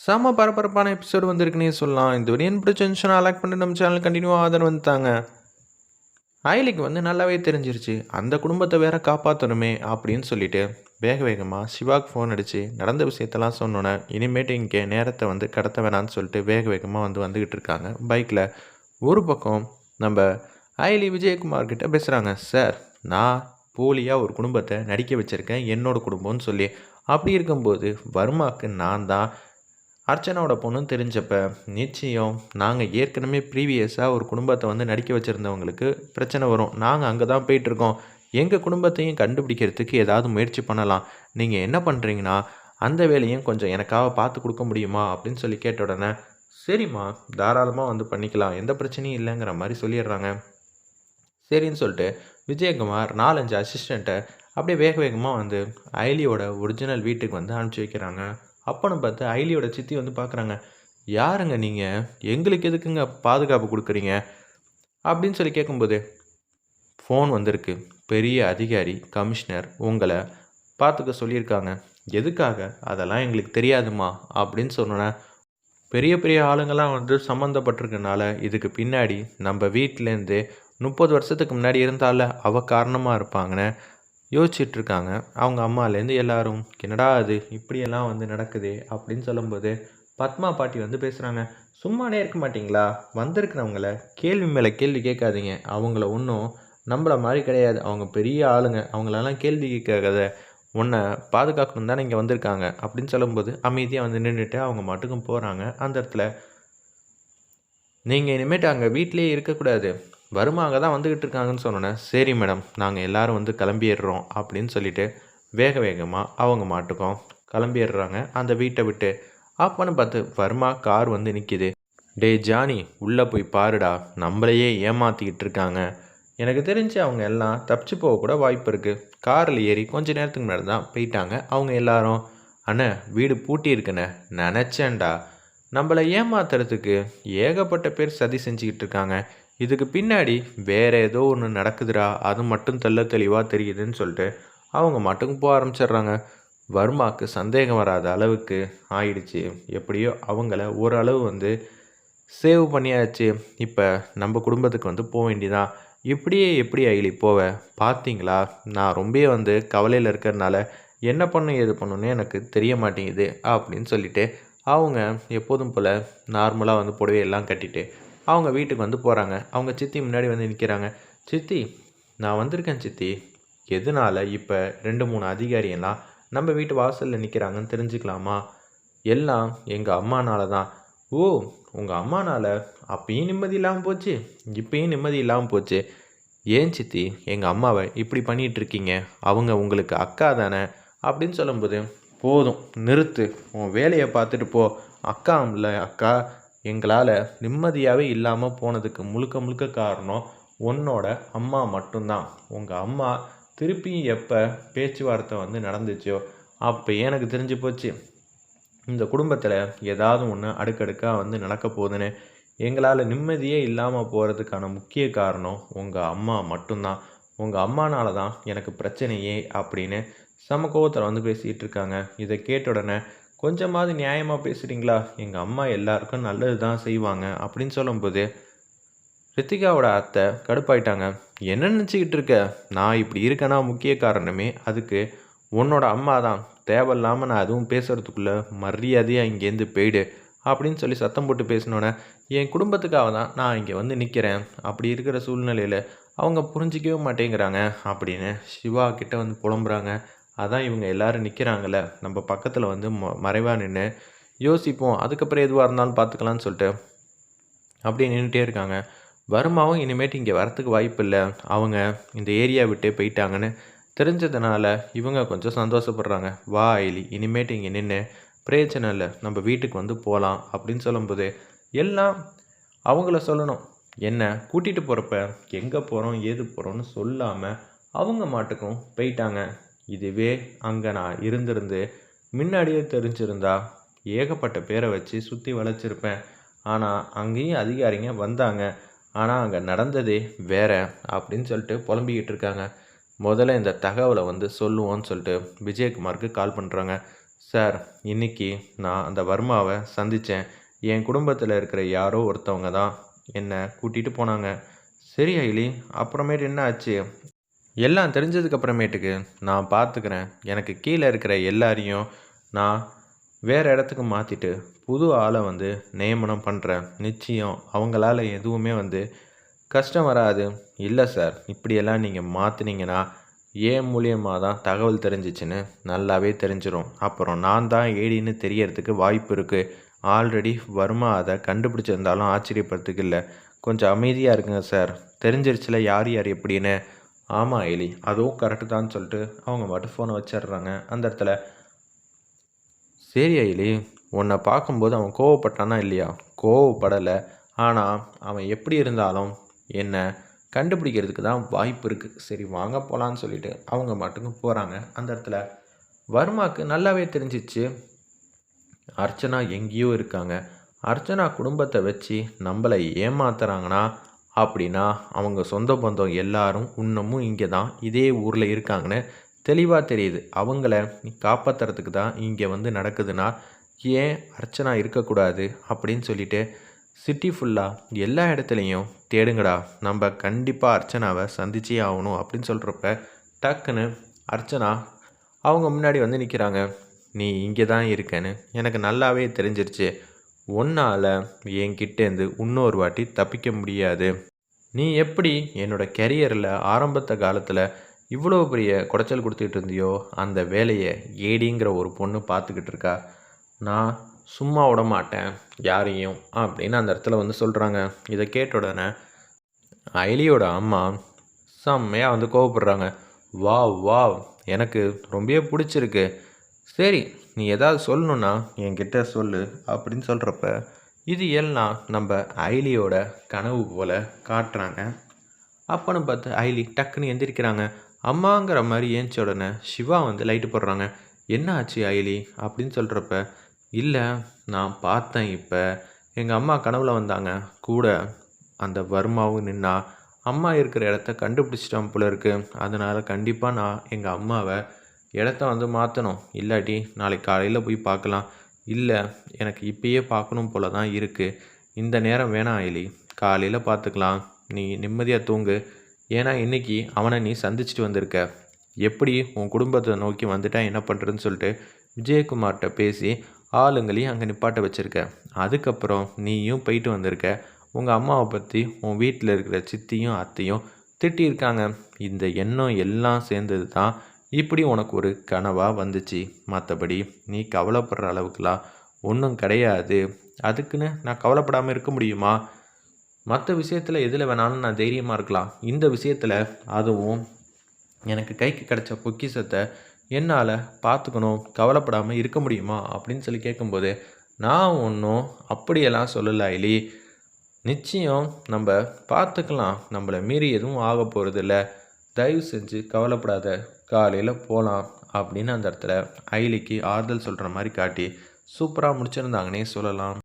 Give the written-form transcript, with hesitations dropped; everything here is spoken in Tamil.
செம பரபரப்பான எபிசோடு வந்திருக்குன்னே சொல்லலாம். இந்த வீடியோ பிடிச்சிருந்துச்சுன்னா லைக் பண்ணி நம்ம சேனல் கண்டினியூவாக ஆதரவு வந்துட்டாங்க. ஆயிலிக்கு நல்லாவே தெரிஞ்சிருச்சு. அந்த குடும்பத்தை வேற காப்பாற்றணுமே அப்படின்னு சொல்லிட்டு வேக வேகமாக சிவாக்கு ஃபோன் அடித்து நடந்த விஷயத்தெல்லாம் சொன்னோன்னே இனிமேட்டு இங்கே நேரத்தை கடத்த வேணான்னு சொல்லிட்டு வேக வேகமாக வந்துக்கிட்டு இருக்காங்க பைக்கில். ஒரு பக்கம் நம்ம ஆயிலி விஜயகுமார் கிட்ட பேசுகிறாங்க. சார், நான் போலியாக ஒரு குடும்பத்தை நடிக்க வச்சுருக்கேன், என்னோட குடும்பம்னு சொல்லி. அப்படி இருக்கும்போது வர்மாக்கு நான் தான் அர்ச்சனாவோட பொண்ணுன்னு தெரிஞ்சப்ப நிச்சயம் நாங்கள் ஏற்கனவே ப்ரீவியஸாக ஒரு குடும்பத்தை நடிக்க வச்சுருந்தவங்களுக்கு பிரச்சனை வரும். நாங்கள் அங்கே தான் போயிட்டுருக்கோம். எங்கள் குடும்பத்தையும் கண்டுபிடிக்கிறதுக்கு ஏதாவது முயற்சி பண்ணலாம். நீங்கள் என்ன பண்ணுறீங்கன்னா அந்த வேலையும் கொஞ்சம் எனக்காக பார்த்து கொடுக்க முடியுமா அப்படின்னு சொல்லி கேட்ட உடனே, சரிம்மா, தாராளமாக பண்ணிக்கலாம், எந்த பிரச்சனையும் இல்லைங்கிற மாதிரி சொல்லிடுறாங்க. சரின்னு சொல்லிட்டு விஜயகுமார் 4-5 அசிஸ்டண்ட்டை அப்படியே வேக வேகமாக ஐலியோட ஒரிஜினல் வீட்டுக்கு அனுப்பிச்சி வைக்கிறாங்க. அப்போன்னு பார்த்து ஐலியோட சித்தி பார்க்குறாங்க. யாருங்க நீங்கள், எங்களுக்கு எதுக்குங்க பாதுகாப்பு கொடுக்குறீங்க அப்படின்னு சொல்லி கேட்கும்போது, ஃபோன் வந்திருக்கு, பெரிய அதிகாரி கமிஷனர் உங்களை பார்த்துக்க சொல்லியிருக்காங்க. எதுக்காக அதெல்லாம் எங்களுக்கு தெரியாதுமா அப்படின்னு சொன்னோன்னே, பெரிய பெரிய ஆளுங்கள்லாம் சம்மந்தப்பட்டிருக்கனால இதுக்கு பின்னாடி நம்ம வீட்டிலேருந்து 30 வருஷத்துக்கு முன்னாடி இருந்தால அவள் காரணமாக இருப்பாங்கன்னு யோசிச்சுட்ருக்காங்க. அவங்க அம்மாலேருந்து எல்லாரும். என்னடா அது இப்படியெல்லாம் நடக்குது அப்படின்னு சொல்லும்போது பத்மா பாட்டி பேசுகிறாங்க. சும்மானே இருக்க மாட்டிங்களா? வந்திருக்கிறவங்கள கேள்வி மேலே கேள்வி கேட்காதீங்க. அவங்கள ஒன்றும் நம்மள மாதிரி கிடையாது, அவங்க பெரிய ஆளுங்க, அவங்களெல்லாம் கேள்வி கேட்காத, உன்னை பாதுகாக்கணும் தானே இங்கே வந்திருக்காங்க அப்படின்னு சொல்லும்போது அமைதியாக நின்றுட்டு அவங்க மட்டுக்கும் போகிறாங்க. அந்த இடத்துல நீங்கள் இனிமேட்டு அங்கே வீட்டிலே இருக்கக்கூடாது, வருமாங்க தான் வந்துக்கிட்டு இருக்காங்கன்னு சொன்னோன்னே, சரி மேடம், நாங்கள் எல்லோரும் கிளம்பிடுறோம் அப்படின்னு சொல்லிவிட்டு வேக வேகமாக அவங்க மாட்டுக்கும் கிளம்பிடுறாங்க அந்த வீட்டை விட்டு. அப்போன்னு பார்த்து வர்மா கார் நிற்கிது. டே ஜானி, உள்ளே போய் பாருடா, நம்மளையே ஏமாற்றிக்கிட்டு இருக்காங்க. எனக்கு தெரிஞ்சு அவங்க எல்லாம் தப்பிச்சு போக கூட வாய்ப்பு இருக்குது. காரில் ஏறி கொஞ்சம் நேரத்துக்கு முன்னாடி தான் போயிட்டாங்க அவங்க எல்லாரும். அண்ணே, வீடு பூட்டி இருக்குண்ணே. நினச்சேன்டா, நம்மளை ஏமாத்துறதுக்கு ஏகப்பட்ட பேர் சதி செஞ்சுக்கிட்டு இருக்காங்க. இதுக்கு பின்னாடி வேறு ஏதோ ஒன்று நடக்குதுடா, அது மட்டும் தெளிவாக தெரியுதுன்னு சொல்லிட்டு அவங்க மட்டும் போக ஆரம்பிச்சிடுறாங்க. வர்மாவுக்கு சந்தேகம் வராத அளவுக்கு ஆயிடுச்சு. எப்படியோ அவங்கள ஓரளவு சேவ் பண்ணியாச்சு. இப்போ நம்ம குடும்பத்துக்கு போக வேண்டியதான். இப்படியே எப்படி ஐலி போவ? பார்த்தீங்களா, நான் ரொம்ப கவலையில் இருக்கிறதுனால என்ன பண்ணும் ஏது பண்ணுன்னு எனக்கு தெரிய மாட்டேங்குது அப்படின்னு சொல்லிட்டு அவங்க எப்போதும் போல் நார்மலாக புடவையெல்லாம் கட்டிட்டு அவங்க வீட்டுக்கு போகிறாங்க. அவங்க சித்தி முன்னாடி நிற்கிறாங்க. சித்தி, நான் வந்திருக்கேன் சித்தி. எதனால் இப்போ 2-3 அதிகாரியெல்லாம் நம்ம வீட்டு வாசலில் நிற்கிறாங்கன்னு தெரிஞ்சுக்கலாமா? எல்லாம் எங்கள் அம்மானால தான். ஓ, உங்கள் அம்மானால் அப்பயும் நிம்மதி இல்லாமல் போச்சு, இப்பயும் நிம்மதி இல்லாமல் போச்சு. ஏன் சித்தி எங்கள் அம்மாவை இப்படி பண்ணிகிட்ருக்கீங்க? அவங்க உங்களுக்கு அக்கா தானே அப்படின்னு சொல்லும்போது, போதும் நிறுத்து, உன் வேலையை பார்த்துட்டு போ. அக்கா இல்லை அக்கா, எங்களால் நிம்மதியாகவே இல்லாமல் போனதுக்கு முழுக்க முழுக்க காரணம் உன்னோட அம்மா மட்டும்தான். உங்கள் அம்மா திருப்பியும் எப்போ பேச்சுவார்த்தை நடந்துச்சோ அப்போ எனக்கு தெரிஞ்சு போச்சு, இந்த குடும்பத்தில் ஏதாவது ஒன்று அடுக்கடுக்காக நடக்க போகுதுன்னு. எங்களால் நிம்மதியே இல்லாமல் போகிறதுக்கான முக்கிய காரணம் உங்கள் அம்மா மட்டும்தான். உங்கள் அம்மானால தான் எனக்கு பிரச்சனையே அப்படின்னு சம கோவத்தில் பேசிகிட்டு இருக்காங்க. இதை கேட்ட உடனே, கொஞ்சமாவது நியாயமாக பேசுகிறீங்களா? எங்கள் அம்மா எல்லாருக்கும் நல்லது தான் செய்வாங்க அப்படின்னு சொல்லும்போது ரித்திகாவோட அத்தை கடுப்பாயிட்டாங்க. என்ன நினச்சிக்கிட்டு இருக்க? நான் இப்படி இருக்கேன்னா முக்கிய காரணமே அதுக்கு உன்னோட அம்மா தான். தேவையில்லாமல் நான் அதுவும் பேசுகிறதுக்குள்ளே மரியாதையாக இங்கேருந்து போயிடு அப்படின்னு சொல்லி சத்தம் போட்டு பேசினோன்னே, என் குடும்பத்துக்காக தான் நான் இங்கே நிற்கிறேன். அப்படி இருக்கிற சூழ்நிலையில் அவங்க புரிஞ்சிக்கவே மாட்டேங்கிறாங்க அப்படின்னு சிவா கிட்ட புலம்புறாங்க. அதான் இவங்க எல்லோரும் நிற்கிறாங்கல்ல, நம்ம பக்கத்தில் மறைவாக நின்று யோசிப்போம், அதுக்கப்புறம் எதுவாக இருந்தாலும் பார்த்துக்கலான்னு சொல்லிட்டு அப்படியே நின்றுட்டே இருக்காங்க. வருமாவும் இனிமேட்டு இங்கே வரத்துக்கு வாய்ப்பு இல்லை, அவங்க இந்த ஏரியா விட்டே போயிட்டாங்கன்னு தெரிஞ்சதுனால இவங்க கொஞ்சம் சந்தோஷப்படுறாங்க. வா ஐலி, இனிமேட்டு இங்கே நின்று பிரயோஜனம் இல்லை, நம்ம வீட்டுக்கு போகலாம் அப்படின்னு சொல்லும்போது எல்லாம் அவங்கள சொல்லணும். என்ன கூட்டிகிட்டு போகிறப்ப எங்கே போகிறோம் ஏது போகிறோன்னு சொல்லாமல் அவங்க மாட்டுக்கும் போயிட்டாங்க. இதுவே அங்கே நான் இருந்திருந்து முன்னாடியே தெரிஞ்சிருந்தா ஏகப்பட்ட பேரை வச்சு சுற்றி வளைச்சிருப்பேன். ஆனால் அங்கேயும் அதிகாரிங்க வந்தாங்க, ஆனால் அங்கே நடந்ததே வேற அப்படின்னு சொல்லிட்டு புலம்பிக்கிட்டு இருக்காங்க. முதல்ல இந்த தகவலை சொல்லுவோன்னு சொல்லிட்டு விஜயகுமாருக்கு கால் பண்ணுறாங்க. சார் இன்னைக்கு நான் அந்த வர்மாவை சந்தித்தேன். என் குடும்பத்தில் இருக்கிற யாரோ ஒருத்தவங்க தான் என்னை கூட்டிகிட்டு போனாங்க. சரி ஐலி, அப்புறமேட்டு என்ன ஆச்சு? எல்லாம் தெரிஞ்சதுக்கு அப்புறமேட்டுக்கு நான் பார்த்துக்கிறேன். எனக்கு கீழே இருக்கிற எல்லாரையும் நான் வேறு இடத்துக்கு மாற்றிட்டு புது ஆளை வந்து நியமனம் பண்ணுறேன். நிச்சயம் அவங்களால எதுவுமே வந்து கஷ்டம் வராது. இல்லை சார், இப்படியெல்லாம் நீங்கள் மாற்றினீங்கன்னா ஏன் மூலியமாக தான் தகவல் தெரிஞ்சிச்சுன்னு நல்லாவே தெரிஞ்சிடும். அப்புறம் நான் தான் ஏடின்னு தெரியறதுக்கு வாய்ப்பு இருக்குது. ஆல்ரெடி வர்மா அதை கண்டுபிடிச்சிருந்தாலும் ஆச்சரியப்படுறதுக்கு இல்லை. கொஞ்சம் அமைதியாக இருக்குங்க சார். தெரிஞ்சிருச்சுல யார் யார் எப்படின்னு. ஆமாம் எலி, அதுவும் கரெக்டு தான் சொல்லிட்டு அவங்க மட்டும் ஃபோனை வச்சிடுறாங்க அந்த இடத்துல. சரி எலி, உன்னை பார்க்கும்போது அவன் கோவப்பட்டானா இல்லையா? கோவப்படலை. ஆனால் அவன் எப்படி இருந்தாலும் என்ன கண்டுபிடிக்கிறதுக்கு தான் வாய்ப்பு இருக்குது. சரி வாங்க போகலான்னு சொல்லிட்டு அவங்க மட்டுக்கும் போகிறாங்க அந்த இடத்துல. வர்மாவுக்கு நல்லாவே தெரிஞ்சிச்சு அர்ச்சனா எங்கேயோ இருக்காங்க. அர்ச்சனா குடும்பத்தை வச்சு நம்மளை ஏமாத்துறாங்கன்னா அப்படின்னா அவங்க சொந்த பந்தம் எல்லாரும் இன்னமும் இங்கே தான் இதே ஊரில் இருக்காங்கன்னு தெளிவாக தெரியுது. அவங்கள காப்பாற்றுறதுக்கு தான் இங்கே வந்து நடக்குதுன்னா ஏன் அர்ச்சனா இருக்கக்கூடாது அப்படின்னு சொல்லிட்டு சிட்டி ஃபுல்லாக எல்லா இடத்துலையும் தேடுங்கடா, நம்ம கண்டிப்பாக அர்ச்சனாவை சந்திச்சே ஆகணும் அப்படின்னு சொல்கிறப்ப டக்குன்னு அர்ச்சனா அவங்க முன்னாடி வந்து நிற்கிறாங்க. நீ இங்கே தான் இருக்கேன்னு எனக்கு நல்லாவே தெரிஞ்சிருச்சு. உன்னால் என்கிட்டேருந்து இன்னொரு வாட்டி தப்பிக்க முடியாது. நீ எப்படி என்னோட கெரியரில் ஆரம்பத்த காலத்தில் இவ்வளோ பெரிய குடைச்சல் கொடுத்துக்கிட்டு இருந்தியோ அந்த வேலையை ஏடிங்கிற ஒரு பொண்ணு பார்த்துக்கிட்டு இருக்கா. நான் சும்மா விட மாட்டேன் யாரையும் அப்படின்னு அந்த இடத்துல வந்து சொல்கிறாங்க. இதை கேட்ட உடனே ஐலியோட அம்மா செம்மையாக வந்து கோவப்படுறாங்க. வாவ் வாவ், எனக்கு ரொம்பவே பிடிச்சிருக்கு. சரி, நீ ஏதாவது சொல்லணுன்னா என்கிட்ட சொல்லு அப்படின்னு சொல்கிறப்ப இது எல்லாம் நம்ம ஐலியோட கனவு போல் காட்டுறாங்க. அப்போன்னு பார்த்து ஐலி டக்குன்னு எந்திரிக்கிறாங்க. அம்மாங்கிற மாதிரி ஏஞ்சி உடனே சிவா வந்து லைட்டு போடுறாங்க. என்ன ஆச்சு ஐலி அப்படின்னு சொல்கிறப்ப, இல்லை நான் பார்த்தேன், இப்போ எங்கள் அம்மா கனவுல வந்தாங்க, கூட அந்த வர்மாவும் நின்னா அம்மா இருக்கிற இடத்த கண்டுபிடிச்சிட்டான் போல இருக்குது. அதனால் கண்டிப்பாக நான் எங்கள் அம்மாவை இடத்த வந்து மாற்றணும். இல்லாட்டி நாளைக்கு காலையில் போய் பார்க்கலாம். இல்லை, எனக்கு இப்பயே பார்க்கணும் போல தான் இருக்குது. இந்த நேரம் வேணாம் ஐலி, காலையில் பார்த்துக்கலாம். நீ நிம்மதியாக தூங்கு. ஏன்னா இன்றைக்கி அவனை நீ சந்திச்சுட்டு வந்திருக்க. எப்படி உன் குடும்பத்தை நோக்கி வந்துட்டா என்ன பண்ணுறதுன்னு சொல்லிட்டு விஜயகுமார்கிட்ட பேசி ஆளுங்களையும் அங்கே நிப்பாட்ட வச்சுருக்க. அதுக்கப்புறம் நீயும் போயிட்டு வந்திருக்க. உங்கள் அம்மாவை பற்றி உன் வீட்டில் இருக்கிற சித்தியும் அத்தையும் திட்டியிருக்காங்க. இந்த எண்ணம் எல்லாம் சேர்ந்தது தான் இப்படி உனக்கு ஒரு கனவாக வந்துச்சு. மற்றபடி நீ கவலைப்படுற அளவுக்குலாம் ஒன்றும் கிடையாது. அதுக்குன்னு நான் கவலைப்படாமல் இருக்க முடியுமா? மற்ற விஷயத்தில் எதில் வேணாலும் நான் தைரியமாக இருக்கலாம். இந்த விஷயத்தில் அதுவும் எனக்கு கைக்கு கிடைச்ச பொக்கிஷத்தை என்னால் பார்த்துக்கணும், கவலைப்படாமல் இருக்க முடியுமா அப்படின்னு சொல்லி கேட்கும்போது, நான் ஒன்றும் அப்படியெல்லாம் சொல்லலை ஐலி. நிச்சயம் நம்ம பார்த்துக்கலாம். நம்மளை மீறி எதுவும் ஆக போகிறதில்ல. தயவு செஞ்சு கவலைப்படாத, காலையில் போகலாம் அப்படின்னு அந்த இடத்துல ஐலிக்கு ஆறுதல் சொல்கிற மாதிரி காட்டி சூப்பராக முடிச்சிருந்தாங்கன்னே சொல்லலாம்.